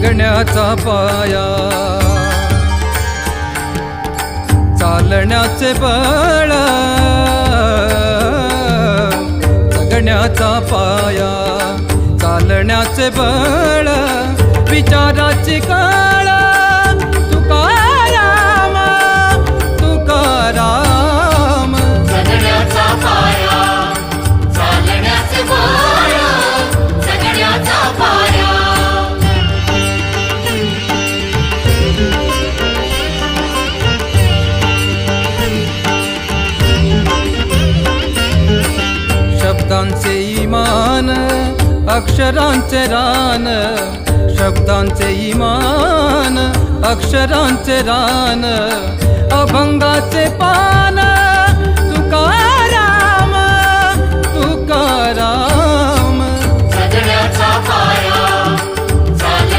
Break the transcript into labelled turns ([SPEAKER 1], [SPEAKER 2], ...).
[SPEAKER 1] जगण्याचा पाया चालण्याचे बळ जगण्याचा पाया चालण्याचे बळ विचाराची कळ तुकाराम तुकाराम
[SPEAKER 2] जगण्याचा पाया चालण्याचे बळ जगण्याचा पाया
[SPEAKER 1] शब्दांचे इमान अक्षरांचे रान शब्दांचे इमान अक्षरांचे रान अभंगाचे पान